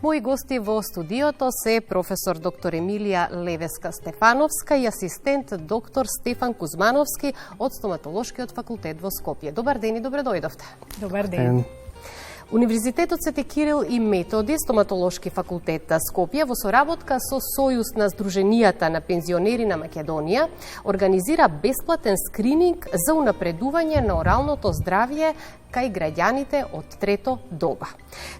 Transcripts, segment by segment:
Мои гости во студиото се професор доктор Емилија Левеска-Стефановска и асистент доктор Стефан Кузмановски од Стоматолошкиот факултет во Скопје. Добар ден и добре дојдовте. Добар ден. Универзитетот Свети Кирил и Методи, Стоматолошки факултет Скопје, во соработка со Сојуз на Сдруженијата на пензионери на Македонија, организира бесплатен скрининг за унапредување на оралното здравје кај граѓаните од трето доба.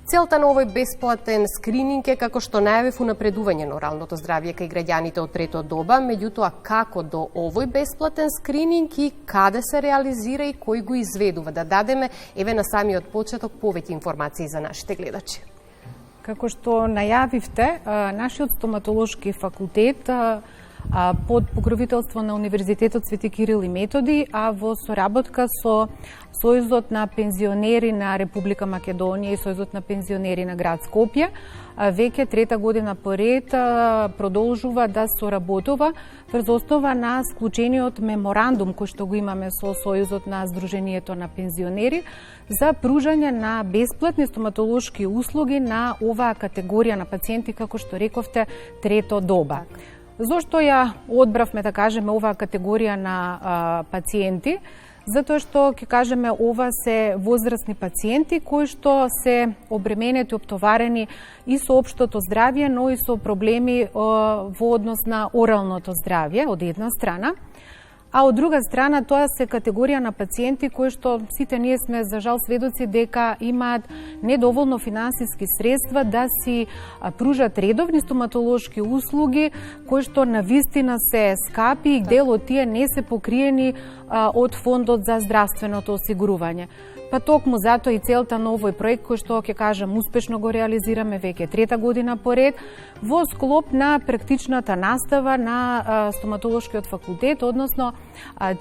Целта на овој бесплатен скрининг е, како што најавив, унапредување на оралното здравје кај граѓаните од трето доба, меѓутоа како до овој бесплатен скрининг и каде се реализира и кој го изведува, да дадеме еве на самиот почеток повеќе информации за нашите гледачи. Како што најавивте, нашиот стоматолошки факултет под покровителство на Универзитетот Свети Кирил и Методи, а во соработка со Сојузот на пензионери на Република Македонија и Сојузот на пензионери на град Скопје, веќе трета година поред продолжува да соработува врз основа на склучениот меморандум кој што го имаме со Сојузот на Сдруженијето на пензионери за пружање на бесплатни стоматолошки услуги на оваа категорија на пациенти, како што рековте, трето доба. Зошто ја одбравме, да кажеме, оваа категорија на пациенти? Затоа што, ќе кажеме, ова се возрастни пациенти кои што се обременети, оптоварени и со општото здравје, но и со проблеми во однос на оралното здравје, од една страна. А од друга страна, тоа се категорија на пациенти кои што сите ние сме, за жал, сведоци дека имаат недоволно финансиски средства да си пружат редовни стоматолошки услуги, кои што навистина се скапи и дел од тие не се покриени од Фондот за здравственото осигурување. Па токму затоа и целта на овој проект, кој што, ќе кажам, успешно го реализираме веќе трета година поред, во склоп на практичната настава на стоматолошкиот факултет, односно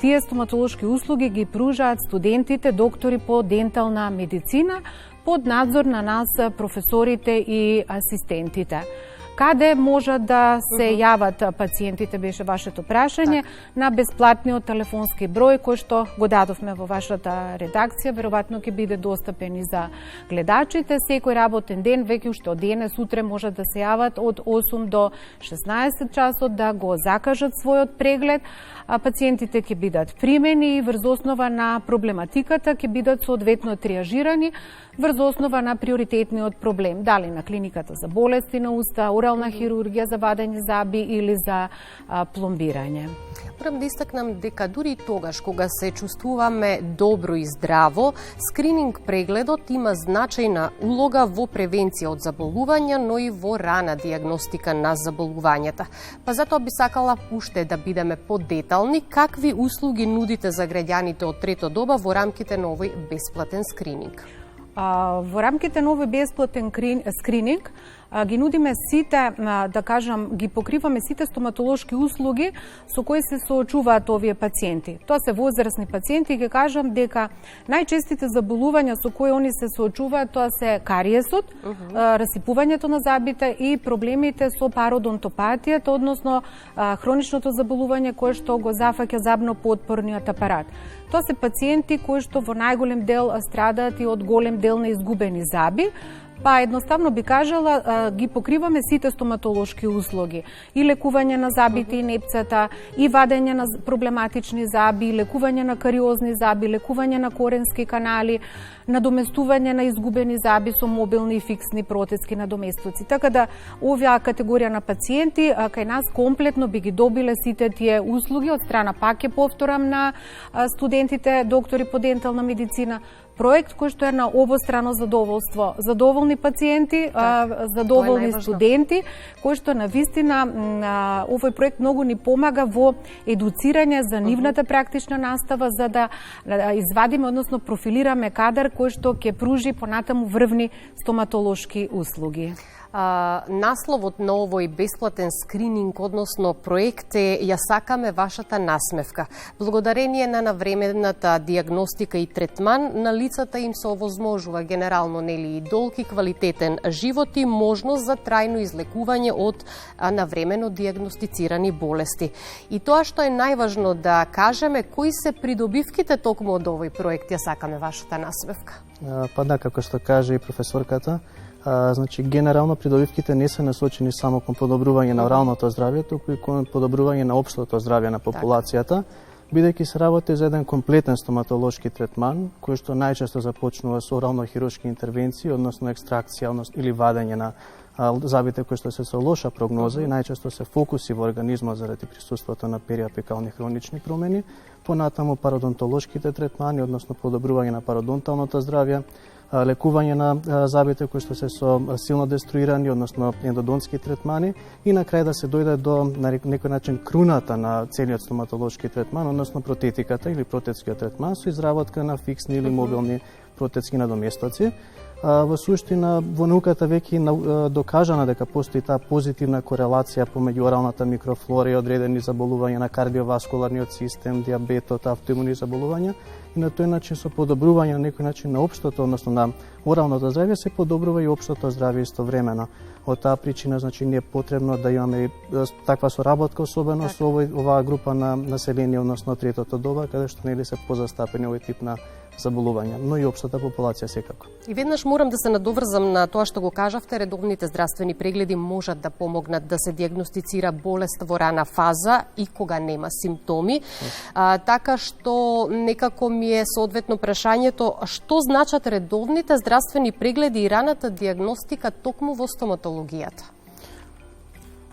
тие стоматолошки услуги ги пружаат студентите, доктори по дентална медицина, под надзор на нас, професорите и асистентите. Каде можат да се јават пациентите, беше вашето прашање, на бесплатниот телефонски број кој што го дадовме во вашата редакција, веројатно ќе биде достапен и за гледачите. Секој работен ден, веќе уште од денес, утре можат да се јават од 8 до 16 часот да го закажат својот преглед. Пациентите ќе бидат примени и врз основа на проблематиката ќе бидат соодветно триажирани врз основа на приоритетниот проблем, дали на клиниката за болести на уста, орална хирургија за вадење заби или за пломбирање. Морам да истакнам дека дури тогаш кога се чувствуваме добро и здраво, скрининг прегледот има значајна улога во превенција од заболувања, но и во рана диагностика на заболувањата. Па затоа би сакала уште да бидеме подетални какви услуги нудите за граѓаните од трето доба во рамките на овој бесплатен скрининг. Во рамките на овој бесплатен скрининг ги нудиме сите, да кажам, ги покриваме сите стоматолошки услуги со кои се соочуваат овие пациенти. Тоа се возрастни пациенти, ќе кажам дека најчестите заболувања со кои они се соочуваат, тоа се кариесот, расипувањето на забите и проблемите со пародонтопатијата, односно хроничното заболување кое што го зафаќа забно-потпорниот апарат. Тоа се пациенти кои што во најголем дел страдаат и од голем дел на изгубени заби. Па едноставно би кажала, ги покриваме сите стоматолошки услуги. И лекување на забите и непцата, и вадење на проблематични заби, лекување на кариозни заби, лекување на коренски канали, надоместување на изгубени заби со мобилни и фиксни протезки надоместоци. Така да оваа категорија на пациенти кај нас комплетно би ги добиле сите тие услуги од страна, пак ќе повторам, на студентите, доктори по дентална медицина. Проект кој што е на обострано задоволство. Задоволни пациенти, задоволни студенти, кој што навистина овој проект многу ни помага во едуцирање за нивната практична настава, за да извадиме, односно профилираме кадар кој што ќе пружи понатаму врвни стоматолошки услуги. Насловот на овој бесплатен скрининг, односно проект е "Ја сакаме вашата насмевка". Благодарение на навремената диагностика и третман, на лицата им се овозможува генерално и долг и квалитетен живот и можност за трајно излекување од навремено диагностицирани болести. И тоа што е најважно да кажеме, кои се придобивките токму од овој проект "Ја сакаме вашата насмевка"? Па да, како што каже и професорката, Значи, генерално придобивките не се насочени само кон подобрување на оралното здравје, туку и кон подобрување на општото здравје на популацијата, бидејќи се работи за еден комплетен стоматолошки третман, кој што најчесто започнува со орално-хируршки интервенции, односно екстракција или вадење на забите кои што се со лоша прогноза и најчесто се фокуси во организмот заради присуството на периапикални хронични промени, понатаму пародонтолошките третмани, односно подобрување на пародонталното здравје, лекување на забите кои што се со силно деструирани, односно ендодонтски третмани и на крај да се дојде до на некој начин круната на целиот стоматолошки третман, односно протетиката или протетскиот третман со изработка на фиксни или мобилни протетски надоместоци. Во суштина, во науката веќе докажана дека постои таа позитивна корелација помеѓу оралната микрофлора и одредени заболувања на кардиоваскуларниот систем, диабетот, автоимуни заболувања и на тој начин со подобрување на некој начин на општото, односно на оралното здравје, се подобрува и општото здравје истовремено. Од таа причина, значи, не е потребно да имаме таква соработка, особено со оваа група на население, односно третото доба, каде што нели се позастапени овој тип на заболувања, но и општата популација секако. И веднаш морам да се надоврзам на тоа што го кажавте, редовните здравствени прегледи можат да помогнат да се дијагностицира болест во рана фаза и кога нема симптоми. Така што некако ми е соодветно прашањето, што значат редовните здравствени прегледи и раната дијагностика токму во стоматологијата?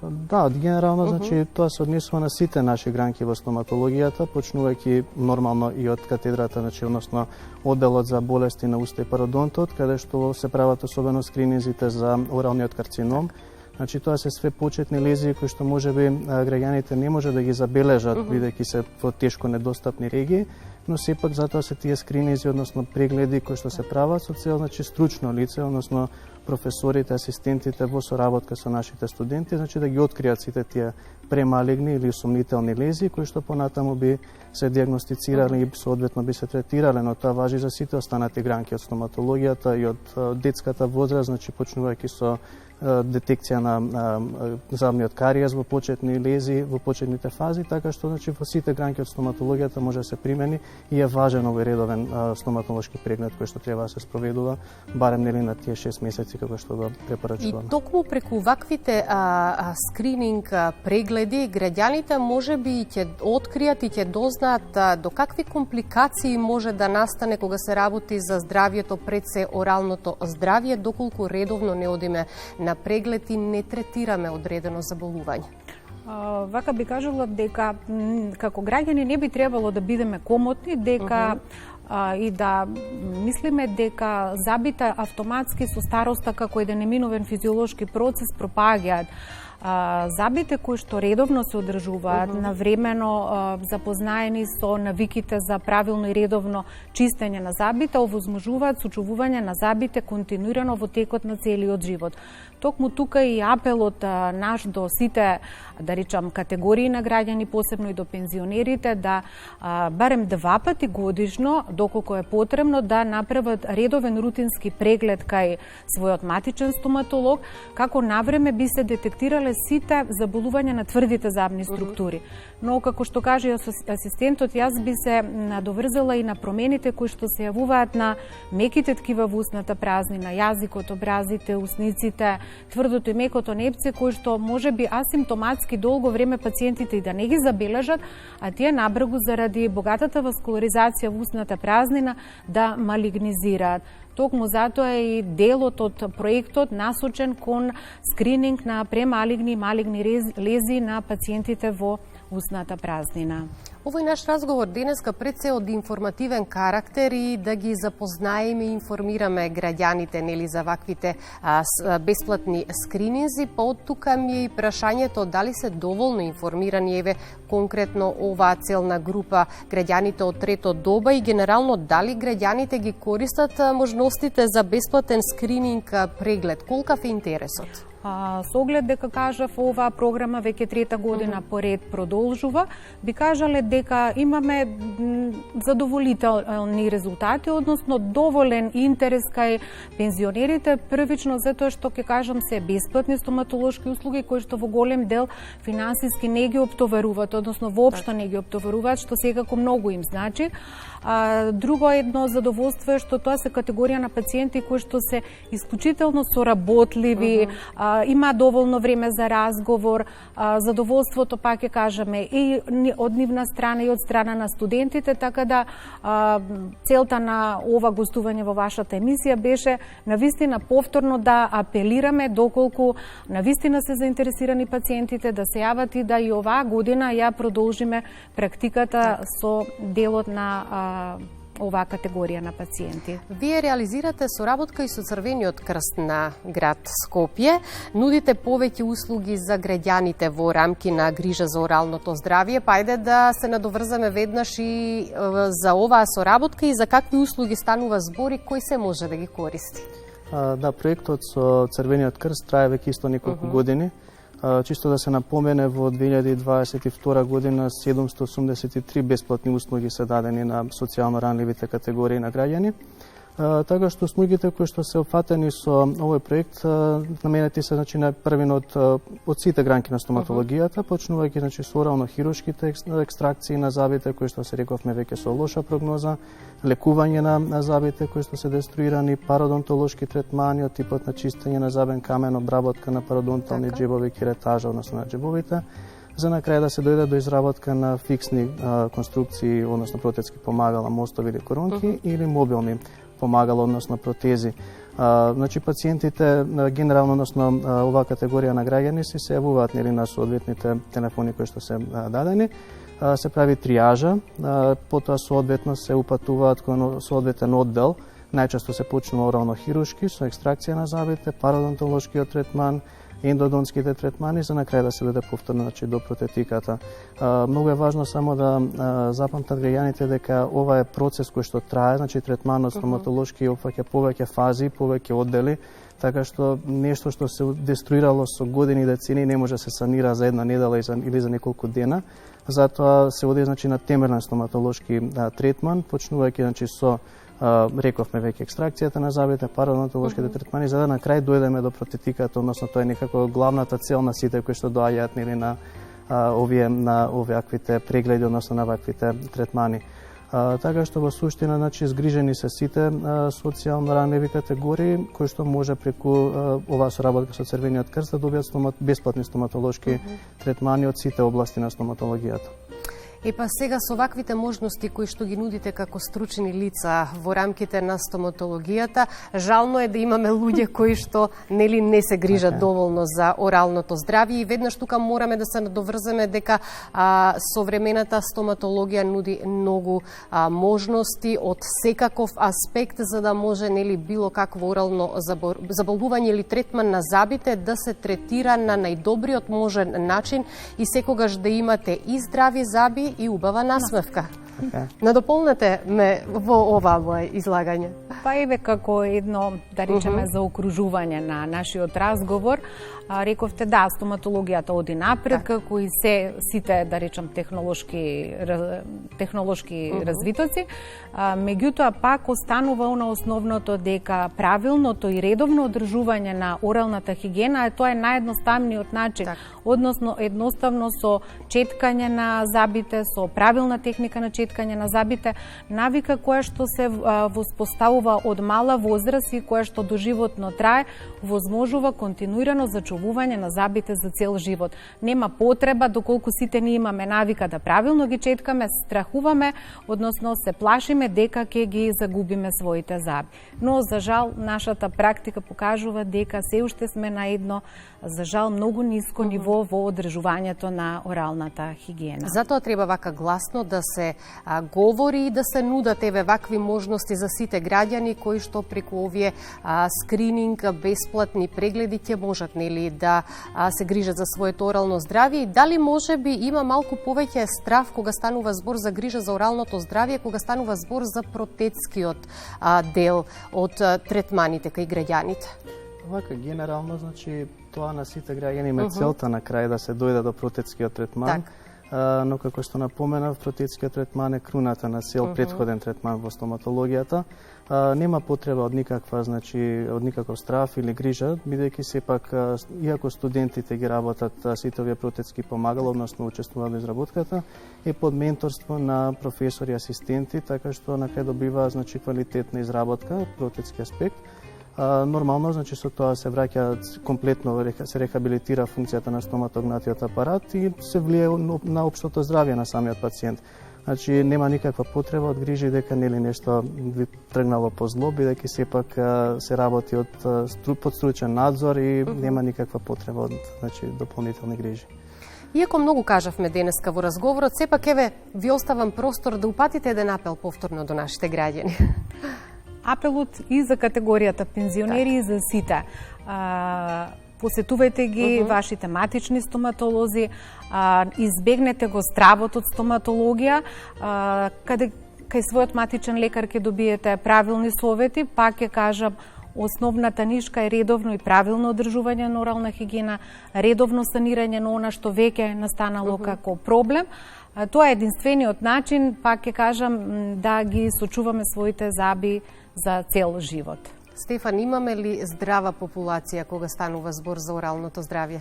Да, генерално, значи, тоа се однесува на сите наши гранки во стоматологијата, почнувајќи нормално и од катедрата, значи, односно одделот за болести на уста и пародонтот, каде што се прават особено скрининзите за оралниот карцином. Значи, тоа се све почетни лезии кои што можеби граѓаните не може да ги забележат, бидејќи се во тешко недостапни регии, но сепак затоа се тие скрининзи, односно прегледи кои што се прават со цел, значи, стручно лице, односно професорите, асистентите во соработка со нашите студенти, значи да ги откријат сите тие премалигни или сомнителни лезии кои што понатаму би се дијагностицирале и соодветно би се третирале, но тоа важи за сите останати гранки од стоматологијата и од детската возраст, значи почнувајќи со детекција на забниот кариес во почетни лезии, во почетните фази, така што, значи, во сите гранки од стоматологијата може да се примени и е важен овој редовен стоматолошки преглед кој што треба да се спроведува барем нели на тие 6 месеци како што го препорачуваме. И токму преку ваквите скрининг прегледи граѓаните можеби ќе откријат и ќе дознаат до какви компликации може да настане кога се работи за здравјето, пред се оралното здравје, доколку редовно не одиме на преглед и не третираме одредено заболување. Вака би кажала дека како граѓани не би требало да бидеме комотни, дека и да мислиме дека забите автоматски со староста како еден неминовен физиолошки процес пропаѓаат. Забите кои што редовно се одржуваат, навремено запознаени со навиките за правилно и редовно чистење на забите, овозможуваат сочувување на забите континуирано во текот на целиот живот. Токму тука и апелот наш до сите, да речам, категории на граѓани, посебно и до пензионерите, да барем 2 пати годишно, доколку е потребно, да направат редовен рутински преглед кај својот матичен стоматолог, како навреме би се детектирале сите заболувања на тврдите забни структури. Но, како што каже асистентот, јас би се надоврзала и на промените кои што се јавуваат на меките ткива во устната празнина, јазикот, образите, усниците, тврдото и мекото непце, кои што може би асимптоматски долго време пациентите и да не ги забележат, а тие набрзо заради богатата васкуларизација во устната празнина да малигнизираат. Токму затоа е и делот од проектот насочен кон скрининг на премалигни и малигни лезии на пациентите во устната празнина. Овој наш разговор денеска пред се од информативен карактер и да ги запознаеме и информираме граѓаните нели за ваквите бесплатни скрининзи, па од тука ми е и прашањето дали се доволно информирани еве конкретно оваа целна група граѓаните од трето доба и генерално дали граѓаните ги користат можностите за бесплатен скрининг преглед, колкав е интересот? Со оглед дека кажав оваа програма веќе трета година поред продолжува, би кажале дека имаме задоволителни резултати, односно доволен интерес кај пензионерите, првично затоа што ќе кажам се бесплатни стоматолошки услуги кои што во голем дел финансиски не ги оптоваруваат, односно воопшто не ги оптоваруваат, што секако многу им значи. Друго едно задоволство е што тоа се категорија на пациенти кои што се исклучително соработливи, има доволно време за разговор, задоволството пак ќе кажеме и од нивна страна и од страна на студентите, така да целта на ова гостување во вашата емисија беше навистина повторно да апелираме доколку навистина се заинтересирани пациентите да се јават и да и оваа година ја продолжиме практиката со делот на оваа категорија на пациенти. Вие реализирате соработка и со Црвениот крст на град Скопје, нудите повеќе услуги за граѓаните во рамки на грижа за оралното здравје, па ајде да се надоврзаме веднаш и за оваа соработка и за какви услуги станува збор и кој се може да ги користи. Да, проектот со Црвениот крст трае веќе исто неколку години. Чисто да се напомене, во 2022 година 783 бесплатни услуги се дадени на социјално ранливите категории на граѓани. Така што услугите кои што се опфатени со овој проект наменети се на првин од сите гранки на стоматологијата, почнувајќи со орално-хируршките екстракции на забите кои што се рековме веќе со лоша прогноза, лекување на забите кои што се деструирани, пародонтолошки третмани од типот на чистење на забен камен, обработка на пародонтални џебови, керетажа, односно на џебовите, за на крај да се дојде до изработка на фиксни конструкции, односно протетски помагала, мостови или коронки или мобилни помагала, односно протези. Значи пациентите генерално, односно оваа категорија на граѓани се јавуваат нели на соодветните телефони кои што се дадени, се прави триажа, потоа соодветно се упатуваат кон соодветен оддел, најчесто се почнува орално-хируршки со екстракција на забите, пародонтолошкиот третман, ендодонските третмани, за на крај да се дојде повторно до протетиката. Многу е важно само да запамтат граѓаните дека ова е процес кој што трае, значи третманот стоматолошки опфаќа повеќе фази, повеќе оддели, така што нешто што се деструирало со години и децени не може да се санира за една недела или за неколку дена. Затоа се оди на темелен стоматолошки третман, почнувајќи со рековме веќе екстракцијата на забите, пародонтолошките третмани, за да на крај дојдеме до протетиката, односно тоа е некако главната цел на сите кои што доаѓаат нели на оваквите прегледи, односно на ваквите третмани. Така што во суштина, згрижени се сите социјално ранливи категории кои што може преку оваа соработка со Црвениот крст да добијат бесплатни стоматолошки третмани од сите области на стоматологијата. Епа сега со ваквите можности кои што ги нудите како стручни лица во рамките на стоматологијата, жално е да имаме луѓе кои што нели не се грижат доволно за оралното здравје и веднаш тука мораме да се надоврземе дека современата стоматологија нуди многу можности од секаков аспект за да може нели било какво орално заболување или третман на забите да се третира на најдобриот можен начин и секогаш да имате и здрави заби и убава насмевка. Надополнете ме во ова моје излагање. Па еве како едно, да речеме, заокружување на нашиот разговор, рековте да, стоматологијата оди напред, како и сите, да речем, технолошки развитоци, меѓутоа пак останува на основното дека правилното и редовно одржување на оралната хигиена тоа е наједноставниот начин, односно едноставно со четкање на забите, со правилна техника на четкање на забите, навика која што се воспоставува од мала возраст и која што доживотно трае, возможува континуирано зачувување на забите за цел живот. Нема потреба, доколку сите ние имаме навика да правилно ги четкаме, страхуваме, односно се плашиме дека ќе ги загубиме своите заби. Но, за жал, нашата практика покажува дека се уште сме на едно, за жал, многу ниско ниво во одржувањето на оралната хигиена. Затоа треба вака гласно да се говори и да се нудат еве вакви можности за сите граѓани кои што преку овие скрининг, бесплатни прегледи ќе можат нели да се грижат за своето орално здравје и дали можеби има малку повеќе страв кога станува збор за грижа за оралното здравје, кога станува збор за протетскиот дел од третманите кај граѓаните? Вака генерално, значи тоа на сите граѓани има целта на крај да се дојде до протетскиот третман. но како што напоменав, протетскиот третман е круната на цел претходен третман во стоматологијата. Нема потреба од никаква, значи, од никаков страф или грижа, бидејќи сепак, иако студентите ги работат сите овие протетски помагала, односно учествуваат во изработката, е под менторство на професори и асистенти, така што на крај добива, значи, квалитетна изработка, протетски аспект. Нормално, значи, со тоа се враќа комплетно, се рехабилитира функцијата на стоматогнатиот апарат и се влие на општото здравје на самиот пациент. Значи, нема никаква потреба од грижи дека нели нешто ви тргнало по зло, бидејќи сепак се работи под стручен надзор и нема никаква потреба од, значи, дополнителни грижи. Иако многу кажавме денеска во разговорот, сепак еве ви оставам простор да упатите еден апел повторно до нашите граѓани. Апелот и за категоријата пензионери и за сите. Посетувајте ги вашите матични стоматолози, избегнете го стравот од стоматологија, каде кај својот матичен лекар ќе добиете правилни совети, пак ќе кажам, основната нишка е редовно и правилно одржување на орална хигиена, редовно санирање на она што веќе настанало како проблем. Тоа е единствениот начин, пак ќе кажам, да ги сочуваме своите заби за цел живот. Стефан, имаме ли здрава популација кога станува збор за оралното здравје?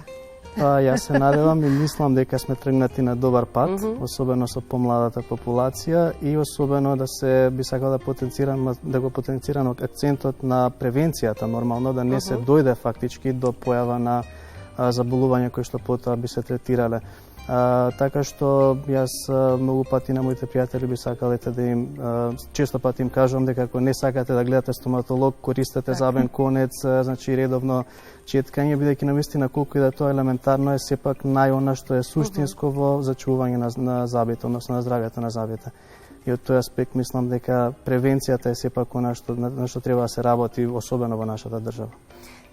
Јас се надевам и мислам дека сме тргнати на добар пат, особено со помладата популација и особено да се би сакал да го потенцирам акцентот на превенцијата, нормално да не се дојде фактички до појава на заболувања кои што потоа би се третирале. Така што јас многу пати на моите пријатели би сакал да им често пати им кажувам дека ако не сакате да гледате стоматолог, користете забен конец, значи редовно четкање, бидејќи навистина колку и да тоа елементарно е сепак најона што е суштинско во зачувување на забите, односно на здравјето на забите. И од тој аспект мислам дека превенцијата е сепак она на што треба да се работи, особено во нашата држава.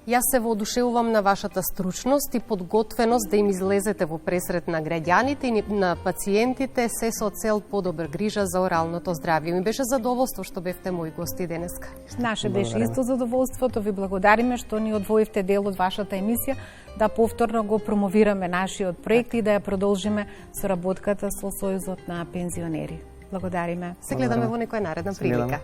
Јас се воодушевувам на вашата стручност и подготвеност да им излезете во пресрет на граѓаните и на пациентите, се со цел подобра грижа за оралното здравје. Ми беше задоволство што бевте мои гости денеска. Наше беше исто задоволството. Ви благодариме што ни одвоивте дел од вашата емисија да повторно го промовираме нашиот проект и да ја продолжиме со работката со Сојузот на пензионери. Благодариме. Се гледаме во некоја наредна прилика.